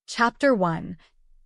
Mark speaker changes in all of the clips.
Speaker 1: Chapter 1: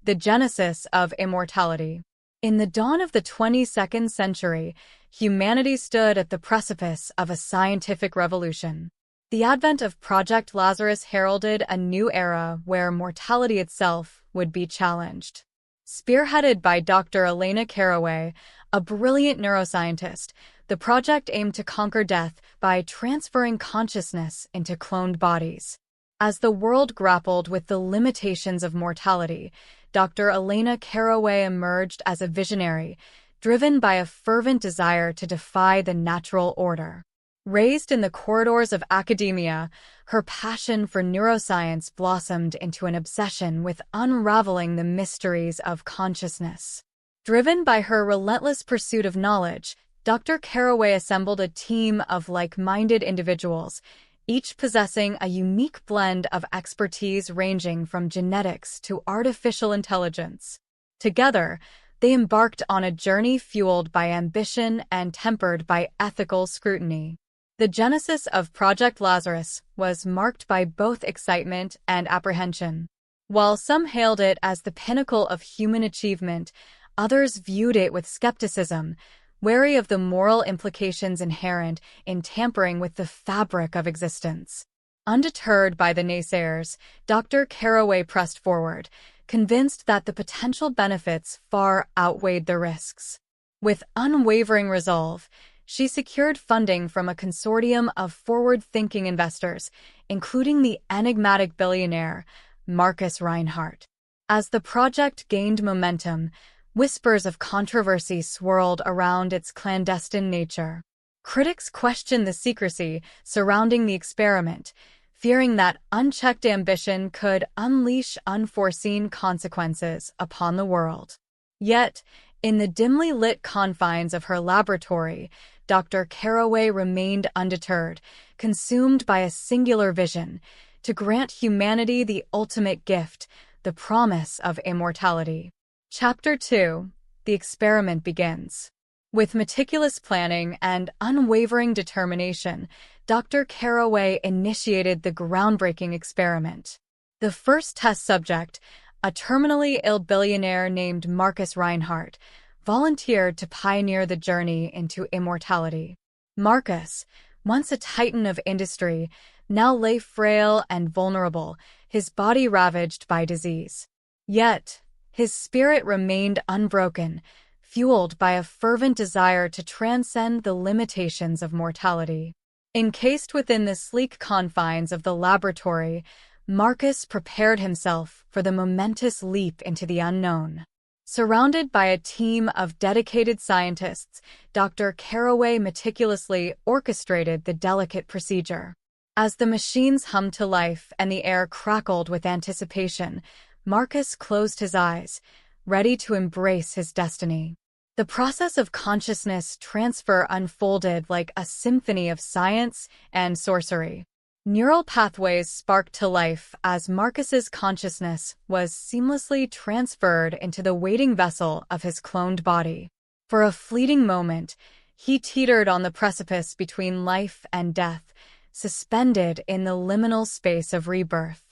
Speaker 1: The Genesis of Immortality. In the dawn of the 22nd century, humanity stood at the precipice of a scientific revolution. The advent of Project Lazarus heralded a new era where mortality itself would be challenged. Spearheaded by Dr. Elena Caraway, a brilliant neuroscientist, the project aimed to conquer death by transferring consciousness into cloned bodies. As the world grappled with the limitations of mortality, Dr. Elena Caraway emerged as a visionary, driven by a fervent desire to defy the natural order. Raised in the corridors of academia, her passion for neuroscience blossomed into an obsession with unraveling the mysteries of consciousness. Driven by her relentless pursuit of knowledge, Dr. Caraway assembled a team of like-minded individuals, each possessing a unique blend of expertise ranging from genetics to artificial intelligence. Together, they embarked on a journey fueled by ambition and tempered by ethical scrutiny. The genesis of Project Lazarus was marked by both excitement and apprehension. While some hailed it as the pinnacle of human achievement, others viewed it with skepticism, wary of the moral implications inherent in tampering with the fabric of existence. Undeterred by the naysayers, Dr. Caraway pressed forward, convinced that the potential benefits far outweighed the risks. With unwavering resolve, she secured funding from a consortium of forward-thinking investors, including the enigmatic billionaire, Marcus Reinhardt. As the project gained momentum, whispers of controversy swirled around its clandestine nature. Critics questioned the secrecy surrounding the experiment, fearing that unchecked ambition could unleash unforeseen consequences upon the world. Yet, in the dimly lit confines of her laboratory, Dr. Caraway remained undeterred, consumed by a singular vision: to grant humanity the ultimate gift, the promise of immortality. Chapter 2: The Experiment Begins. With meticulous planning and unwavering determination, Dr. Caraway initiated the groundbreaking experiment. The first test subject, a terminally ill billionaire named Marcus Reinhardt, volunteered to pioneer the journey into immortality. Marcus, once a titan of industry, now lay frail and vulnerable, his body ravaged by disease. Yet, his spirit remained unbroken, fueled by a fervent desire to transcend the limitations of mortality. Encased within the sleek confines of the laboratory, Marcus prepared himself for the momentous leap into the unknown. Surrounded by a team of dedicated scientists, Dr. Caraway meticulously orchestrated the delicate procedure. As the machines hummed to life and the air crackled with anticipation, Marcus closed his eyes, ready to embrace his destiny. The process of consciousness transfer unfolded like a symphony of science and sorcery. Neural pathways sparked to life as Marcus's consciousness was seamlessly transferred into the waiting vessel of his cloned body. For a fleeting moment, he teetered on the precipice between life and death, suspended in the liminal space of rebirth.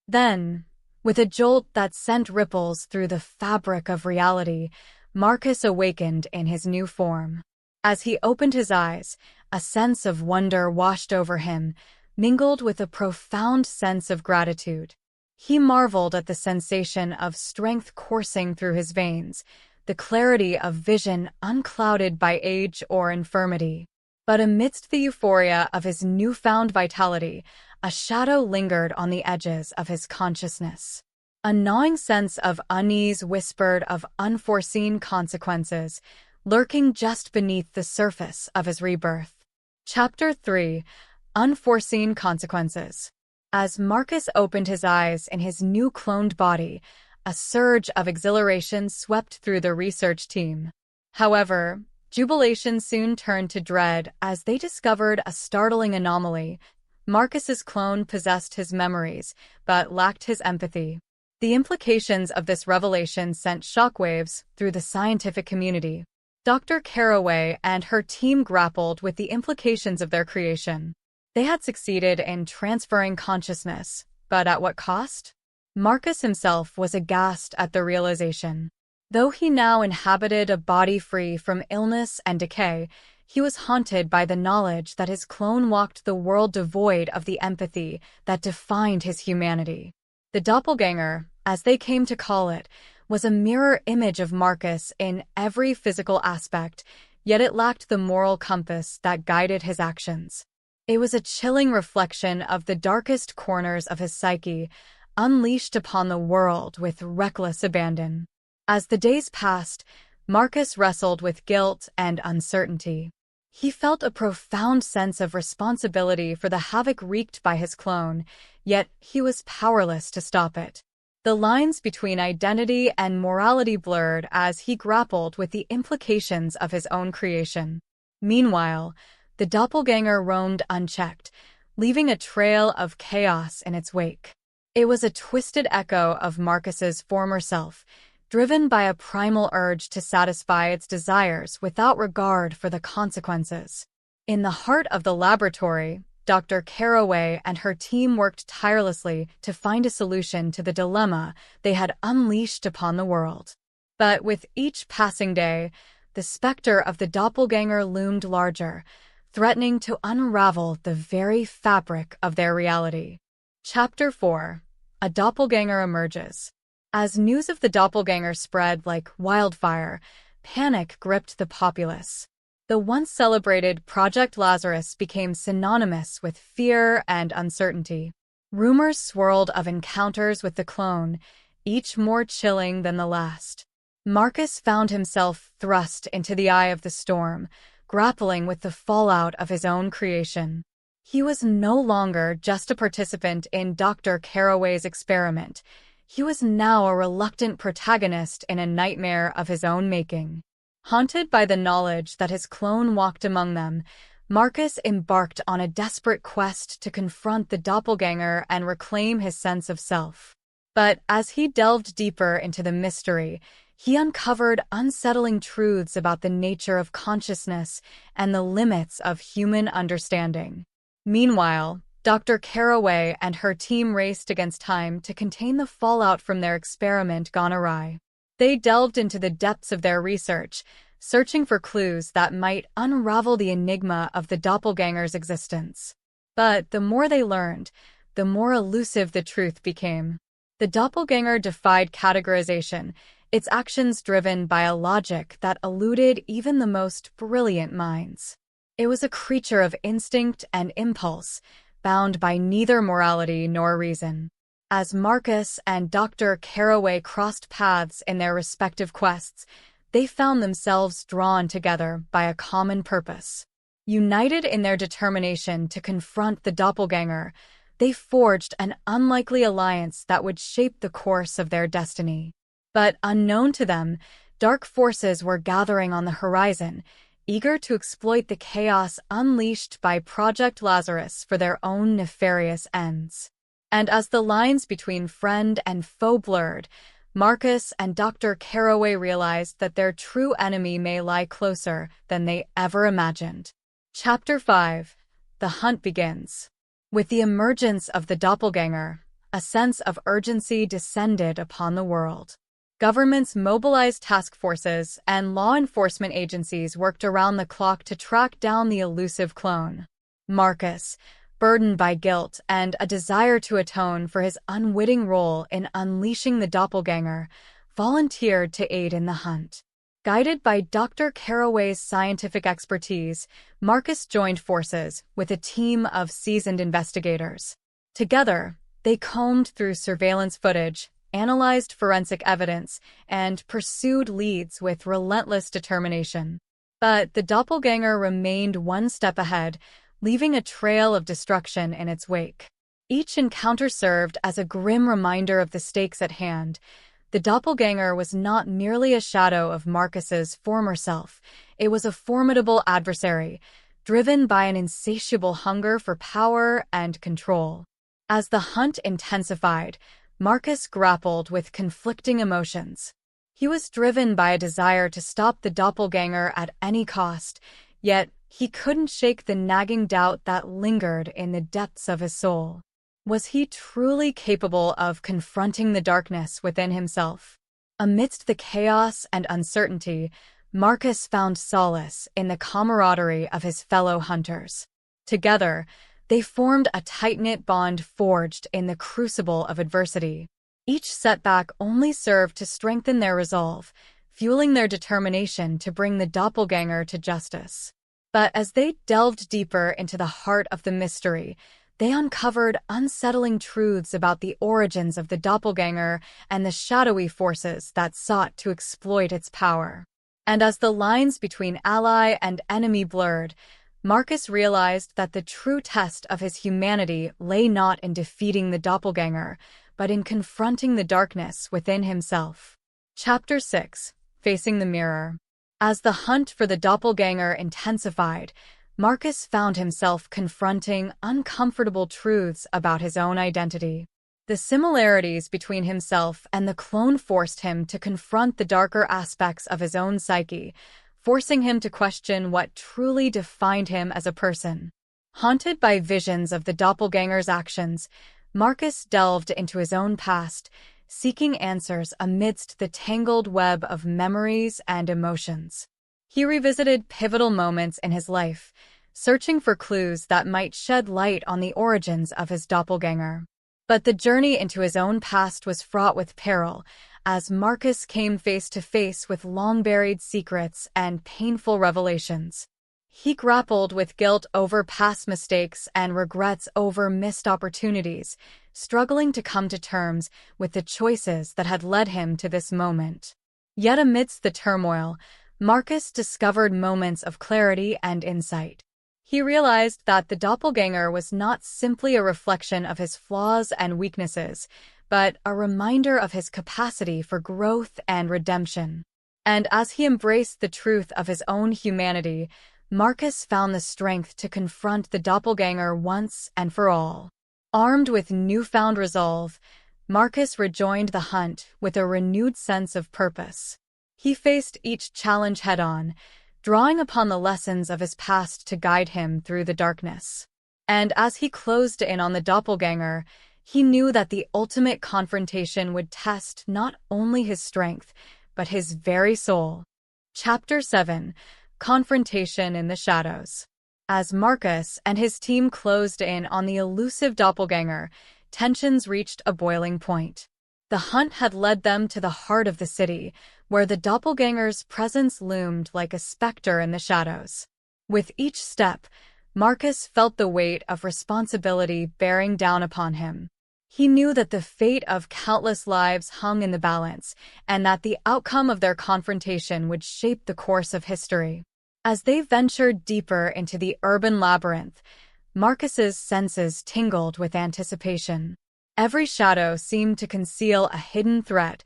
Speaker 1: Then, with a jolt that sent ripples through the fabric of reality, Marcus awakened in his new form. As he opened his eyes, a sense of wonder washed over him, mingled with a profound sense of gratitude. He marveled at the sensation of strength coursing through his veins, the clarity of vision unclouded by age or infirmity. But amidst the euphoria of his newfound vitality, a shadow lingered on the edges of his consciousness. A gnawing sense of unease whispered of unforeseen consequences, lurking just beneath the surface of his rebirth. Chapter 3: Unforeseen Consequences. As Marcus opened his eyes in his new cloned body, a surge of exhilaration swept through the research team. However, jubilation soon turned to dread as they discovered a startling anomaly. Marcus's clone possessed his memories, but lacked his empathy. The implications of this revelation sent shockwaves through the scientific community. Dr. Caraway and her team grappled with the implications of their creation. They had succeeded in transferring consciousness, but at what cost? Marcus himself was aghast at the realization. Though he now inhabited a body free from illness and decay, he was haunted by the knowledge that his clone walked the world devoid of the empathy that defined his humanity. The doppelganger, as they came to call it, was a mirror image of Marcus in every physical aspect, yet it lacked the moral compass that guided his actions. It was a chilling reflection of the darkest corners of his psyche, unleashed upon the world with reckless abandon. As the days passed, Marcus wrestled with guilt and uncertainty. He felt a profound sense of responsibility for the havoc wreaked by his clone, yet he was powerless to stop it. The lines between identity and morality blurred as he grappled with the implications of his own creation. Meanwhile, the doppelganger roamed unchecked, leaving a trail of chaos in its wake. It was a twisted echo of Marcus's former self, driven by a primal urge to satisfy its desires without regard for the consequences. In the heart of the laboratory, Dr. Caraway and her team worked tirelessly to find a solution to the dilemma they had unleashed upon the world. But with each passing day, the specter of the doppelganger loomed larger, threatening to unravel the very fabric of their reality. Chapter 4. A Doppelganger Emerges. As news of the doppelganger spread like wildfire, panic gripped the populace. The once celebrated Project Lazarus became synonymous with fear and uncertainty. Rumors swirled of encounters with the clone, each more chilling than the last. Marcus found himself thrust into the eye of the storm, grappling with the fallout of his own creation. He was no longer just a participant in Dr. Caraway's experiment. He was now a reluctant protagonist in a nightmare of his own making. Haunted by the knowledge that his clone walked among them, Marcus embarked on a desperate quest to confront the doppelganger and reclaim his sense of self. But as he delved deeper into the mystery, he uncovered unsettling truths about the nature of consciousness and the limits of human understanding. Meanwhile, Dr. Caraway and her team raced against time to contain the fallout from their experiment gone awry. They delved into the depths of their research, searching for clues that might unravel the enigma of the doppelganger's existence. But the more they learned, the more elusive the truth became. The doppelganger defied categorization, its actions driven by a logic that eluded even the most brilliant minds. It was a creature of instinct and impulse, bound by neither morality nor reason. As Marcus and Dr. Caraway crossed paths in their respective quests, they found themselves drawn together by a common purpose. United in their determination to confront the doppelganger, they forged an unlikely alliance that would shape the course of their destiny. But unknown to them, dark forces were gathering on the horizon, eager to exploit the chaos unleashed by Project Lazarus for their own nefarious ends. And as the lines between friend and foe blurred, Marcus and Dr. Caraway realized that their true enemy may lie closer than they ever imagined. Chapter 5. The Hunt Begins. With the emergence of the doppelganger, a sense of urgency descended upon the world. Governments mobilized task forces and law enforcement agencies worked around the clock to track down the elusive clone. Marcus, burdened by guilt and a desire to atone for his unwitting role in unleashing the doppelganger, volunteered to aid in the hunt. Guided by Dr. Caraway's scientific expertise, Marcus joined forces with a team of seasoned investigators. Together, they combed through surveillance footage, analyzed forensic evidence, and pursued leads with relentless determination. But the doppelganger remained one step ahead, leaving a trail of destruction in its wake. Each encounter served as a grim reminder of the stakes at hand. The doppelganger was not merely a shadow of Marcus's former self. It was a formidable adversary, driven by an insatiable hunger for power and control. As the hunt intensified, Marcus grappled with conflicting emotions. He was driven by a desire to stop the doppelganger at any cost, yet he couldn't shake the nagging doubt that lingered in the depths of his soul. Was he truly capable of confronting the darkness within himself? Amidst the chaos and uncertainty, Marcus found solace in the camaraderie of his fellow hunters. Together, they formed a tight-knit bond forged in the crucible of adversity. Each setback only served to strengthen their resolve, fueling their determination to bring the doppelganger to justice. But as they delved deeper into the heart of the mystery, they uncovered unsettling truths about the origins of the doppelganger and the shadowy forces that sought to exploit its power. And as the lines between ally and enemy blurred, Marcus realized that the true test of his humanity lay not in defeating the doppelganger, but in confronting the darkness within himself. Chapter 6: Facing the Mirror. As the hunt for the doppelganger intensified, Marcus found himself confronting uncomfortable truths about his own identity. The similarities between himself and the clone forced him to confront the darker aspects of his own psyche, forcing him to question what truly defined him as a person. Haunted by visions of the doppelganger's actions, Marcus delved into his own past, seeking answers amidst the tangled web of memories and emotions. He revisited pivotal moments in his life, searching for clues that might shed light on the origins of his doppelganger. But the journey into his own past was fraught with peril, as Marcus came face to face with long-buried secrets and painful revelations. He grappled with guilt over past mistakes and regrets over missed opportunities, struggling to come to terms with the choices that had led him to this moment. Yet amidst the turmoil, Marcus discovered moments of clarity and insight. He realized that the doppelganger was not simply a reflection of his flaws and weaknesses, but a reminder of his capacity for growth and redemption. And as he embraced the truth of his own humanity, Marcus found the strength to confront the doppelganger once and for all. Armed with newfound resolve, Marcus rejoined the hunt with a renewed sense of purpose. He faced each challenge head-on, drawing upon the lessons of his past to guide him through the darkness. And as he closed in on the doppelganger, he knew that the ultimate confrontation would test not only his strength, but his very soul. Chapter 7: Confrontation in the Shadows. As Marcus and his team closed in on the elusive doppelganger, tensions reached a boiling point. The hunt had led them to the heart of the city, where the doppelganger's presence loomed like a specter in the shadows. With each step, Marcus felt the weight of responsibility bearing down upon him. He knew that the fate of countless lives hung in the balance, and that the outcome of their confrontation would shape the course of history. As they ventured deeper into the urban labyrinth, Marcus's senses tingled with anticipation. Every shadow seemed to conceal a hidden threat,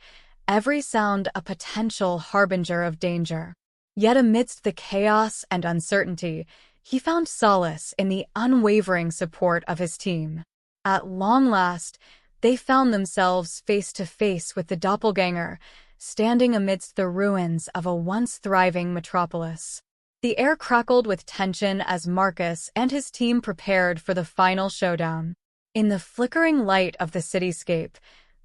Speaker 1: every sound a potential harbinger of danger. Yet amidst the chaos and uncertainty, he found solace in the unwavering support of his team. At long last, they found themselves face to face with the doppelganger, standing amidst the ruins of a once thriving metropolis. The air crackled with tension as Marcus and his team prepared for the final showdown. In the flickering light of the cityscape,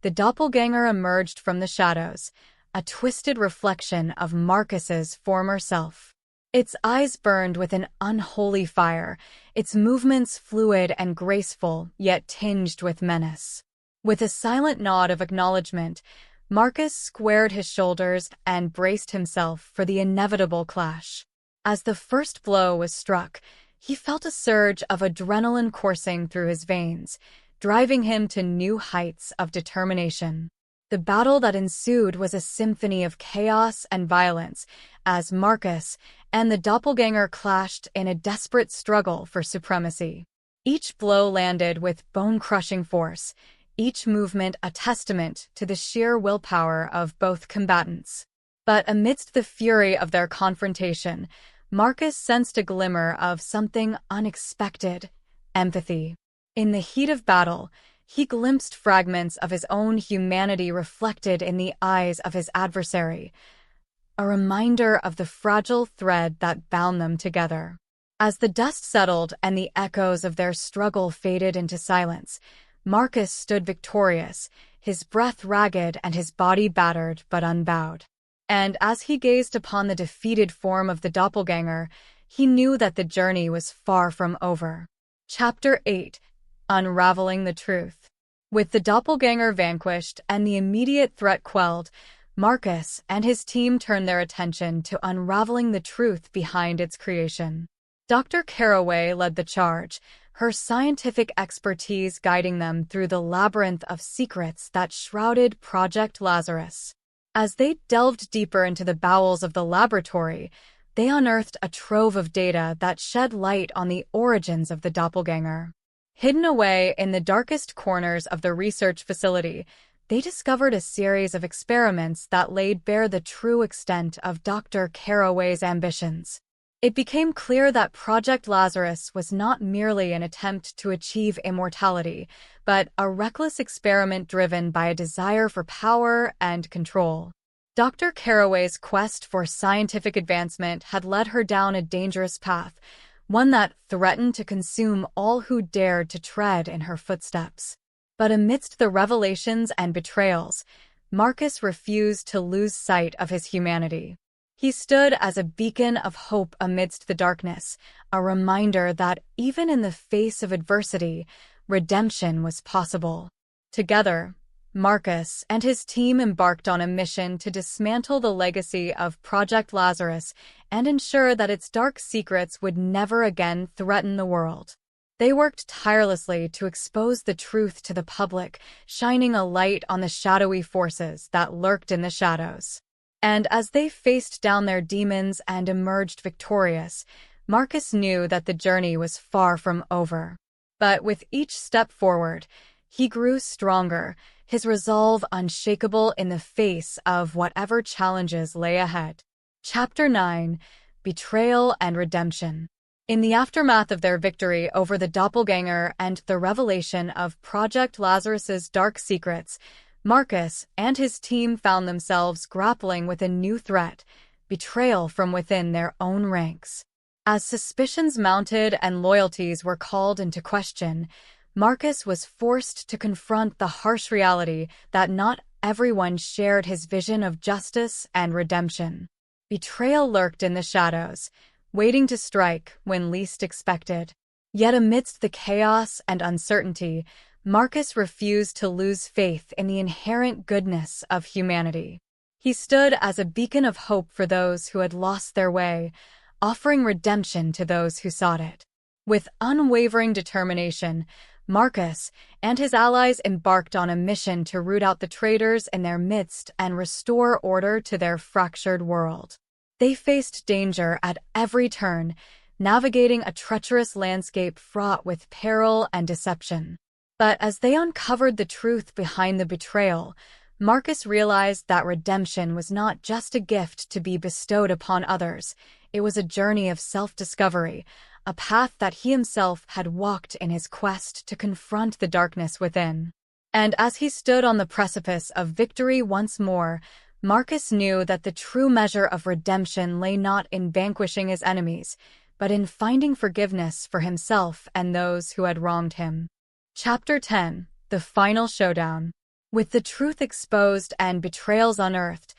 Speaker 1: the doppelganger emerged from the shadows, a twisted reflection of Marcus's former self. Its eyes burned with an unholy fire, its movements fluid and graceful, yet tinged with menace. With a silent nod of acknowledgement, Marcus squared his shoulders and braced himself for the inevitable clash. As the first blow was struck, he felt a surge of adrenaline coursing through his veins, driving him to new heights of determination. The battle that ensued was a symphony of chaos and violence, as Marcus and the doppelganger clashed in a desperate struggle for supremacy. Each blow landed with bone-crushing force, each movement a testament to the sheer willpower of both combatants. But amidst the fury of their confrontation, Marcus sensed a glimmer of something unexpected: empathy. In the heat of battle, he glimpsed fragments of his own humanity reflected in the eyes of his adversary, a reminder of the fragile thread that bound them together. As the dust settled and the echoes of their struggle faded into silence, Marcus stood victorious, his breath ragged and his body battered but unbowed. And as he gazed upon the defeated form of the Doppelganger, he knew that the journey was far from over. Chapter 8: Unraveling the Truth. With the Doppelganger vanquished and the immediate threat quelled, Marcus and his team turned their attention to unraveling the truth behind its creation. Dr. Caraway led the charge, her scientific expertise guiding them through the labyrinth of secrets that shrouded Project Lazarus. As they delved deeper into the bowels of the laboratory, they unearthed a trove of data that shed light on the origins of the Doppelganger. Hidden away in the darkest corners of the research facility, they discovered a series of experiments that laid bare the true extent of Dr. Caraway's ambitions. It became clear that Project Lazarus was not merely an attempt to achieve immortality, but a reckless experiment driven by a desire for power and control. Dr. Caraway's quest for scientific advancement had led her down a dangerous path, one that threatened to consume all who dared to tread in her footsteps. But amidst the revelations and betrayals, Marcus refused to lose sight of his humanity. He stood as a beacon of hope amidst the darkness, a reminder that even in the face of adversity, redemption was possible. Together, Marcus and his team embarked on a mission to dismantle the legacy of Project Lazarus and ensure that its dark secrets would never again threaten the world. They worked tirelessly to expose the truth to the public, shining a light on the shadowy forces that lurked in the shadows. And as they faced down their demons and emerged victorious, Marcus knew that the journey was far from over. But with each step forward, he grew stronger, his resolve unshakable in the face of whatever challenges lay ahead. Chapter 9: Betrayal and Redemption. In the aftermath of their victory over the Doppelganger and the revelation of Project Lazarus's dark secrets, Marcus and his team found themselves grappling with a new threat: betrayal from within their own ranks. As suspicions mounted and loyalties were called into question, Marcus was forced to confront the harsh reality that not everyone shared his vision of justice and redemption. Betrayal lurked in the shadows, waiting to strike when least expected. Yet amidst the chaos and uncertainty, Marcus refused to lose faith in the inherent goodness of humanity. He stood as a beacon of hope for those who had lost their way, offering redemption to those who sought it. With unwavering determination, Marcus and his allies embarked on a mission to root out the traitors in their midst and restore order to their fractured world. They faced danger at every turn, navigating a treacherous landscape fraught with peril and deception. But as they uncovered the truth behind the betrayal, Marcus realized that redemption was not just a gift to be bestowed upon others. It was a journey of self-discovery, a path that he himself had walked in his quest to confront the darkness within. And as he stood on the precipice of victory once more, Marcus knew that the true measure of redemption lay not in vanquishing his enemies, but in finding forgiveness for himself and those who had wronged him. Chapter 10: The Final Showdown. With the truth exposed and betrayals unearthed,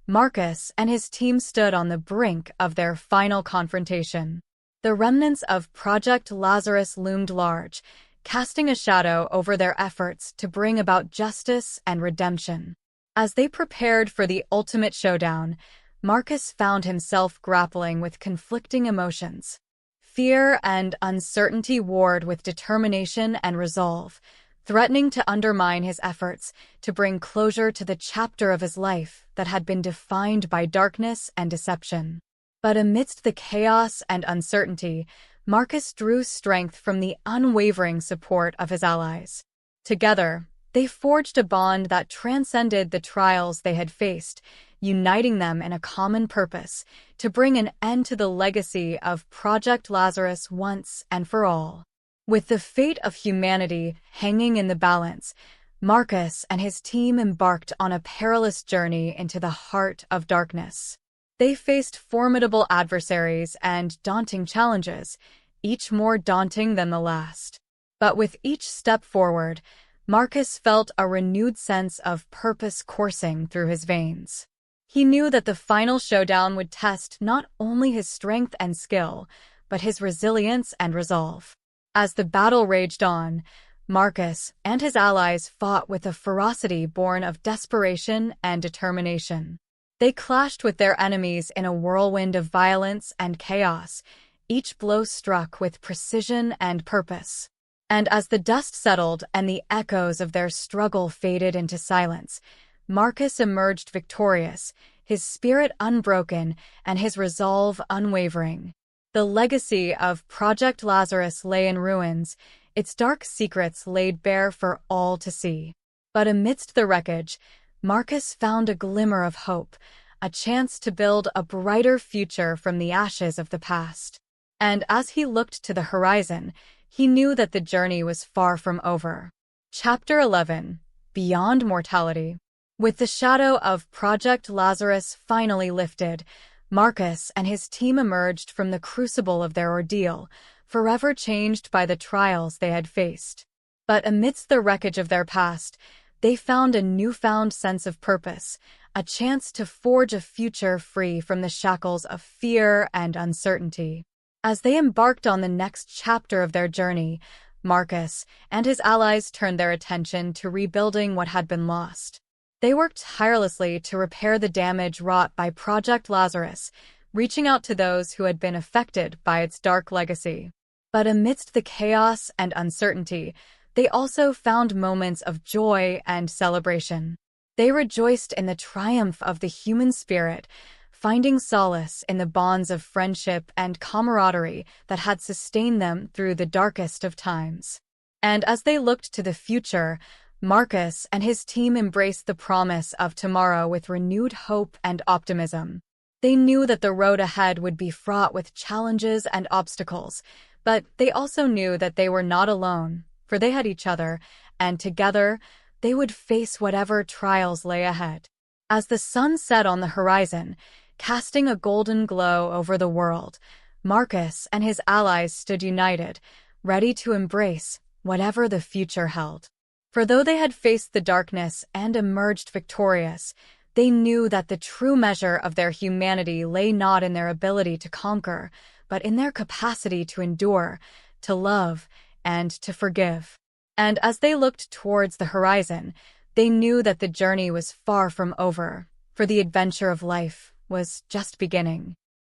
Speaker 1: Marcus and his team stood on the brink of their final confrontation. The remnants of Project Lazarus loomed large, casting a shadow over their efforts to bring about justice and redemption. As they prepared for the ultimate showdown, Marcus found himself grappling with conflicting emotions. Fear and uncertainty warred with determination and resolve, threatening to undermine his efforts to bring closure to the chapter of his life that had been defined by darkness and deception. But amidst the chaos and uncertainty, Marcus drew strength from the unwavering support of his allies. Together, they forged a bond that transcended the trials they had faced, uniting them in a common purpose: to bring an end to the legacy of Project Lazarus once and for all. With the fate of humanity hanging in the balance, Marcus and his team embarked on a perilous journey into the heart of darkness. They faced formidable adversaries and daunting challenges, each more daunting than the last. But with each step forward, Marcus felt a renewed sense of purpose coursing through his veins. He knew that the final showdown would test not only his strength and skill, but his resilience and resolve. As the battle raged on, Marcus and his allies fought with a ferocity born of desperation and determination. They clashed with their enemies in a whirlwind of violence and chaos, each blow struck with precision and purpose. And as the dust settled and the echoes of their struggle faded into silence, Marcus emerged victorious, his spirit unbroken and his resolve unwavering. The legacy of Project Lazarus lay in ruins, its dark secrets laid bare for all to see. But amidst the wreckage, Marcus found a glimmer of hope, a chance to build a brighter future from the ashes of the past. And as he looked to the horizon, he knew that the journey was far from over. Chapter 11: Beyond Mortality. With the shadow of Project Lazarus finally lifted, Marcus and his team emerged from the crucible of their ordeal, forever changed by the trials they had faced. But amidst the wreckage of their past, they found a newfound sense of purpose, a chance to forge a future free from the shackles of fear and uncertainty. As they embarked on the next chapter of their journey, Marcus and his allies turned their attention to rebuilding what had been lost. They worked tirelessly to repair the damage wrought by Project Lazarus, reaching out to those who had been affected by its dark legacy. But amidst the chaos and uncertainty, they also found moments of joy and celebration. They rejoiced in the triumph of the human spirit, finding solace in the bonds of friendship and camaraderie that had sustained them through the darkest of times. And as they looked to the future, Marcus and his team embraced the promise of tomorrow with renewed hope and optimism. They knew that the road ahead would be fraught with challenges and obstacles, but they also knew that they were not alone, for they had each other, and together, they would face whatever trials lay ahead. As the sun set on the horizon, casting a golden glow over the world, Marcus and his allies stood united, ready to embrace whatever the future held. For though they had faced the darkness and emerged victorious, they knew that the true measure of their humanity lay not in their ability to conquer, but in their capacity to endure, to love, and to forgive. And as they looked towards the horizon, they knew that the journey was far from over, for the adventure of life was just beginning.